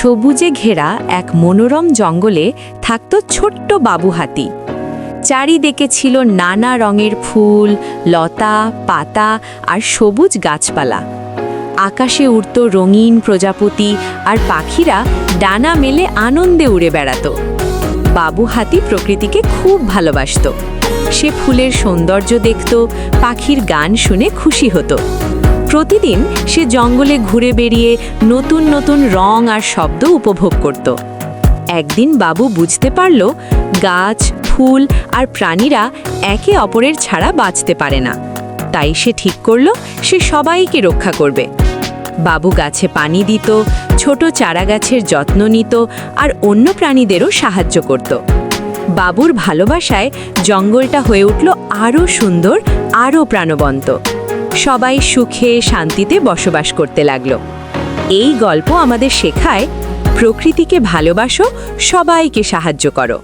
সবুজে ঘেরা এক মনোরম জঙ্গলে থাকত ছোট্ট বাবু হাতি। চারিদিকে ছিল নানা রঙের ফুল, লতা, পাতা আর সবুজ গাছপালা। আকাশে উড়ত রঙিন প্রজাপতি আর পাখিরা ডানা মেলে আনন্দে উড়ে বেড়াত। বাবু হাতি প্রকৃতিকে খুব ভালোবাসত। সে ফুলের সৌন্দর্য দেখত, পাখির গান শুনে খুশি হতো। প্রতিদিন সে জঙ্গলে ঘুরে বেরিয়ে নতুন নতুন রং আর শব্দ উপভোগ করত। একদিন বাবু বুঝতে পারল গাছ, ফুল আর প্রাণীরা একে অপরের ছাড়া বাঁচতে পারে না। তাই সে ঠিক করল সে সবাইকে রক্ষা করবে। বাবু গাছে পানি দিত, ছোট চারাগাছের যত্ন নিত আর অন্য প্রাণীদেরও সাহায্য করত। বাবুর ভালোবাসায় জঙ্গলটা হয়ে উঠল আরও সুন্দর, আরও প্রাণবন্ত। সবাই সুখে শান্তিতে বসবাস করতে লাগলো। এই গল্প আমাদের শেখায়, প্রকৃতিকে ভালোবাসো, সবাইকে সাহায্য করো।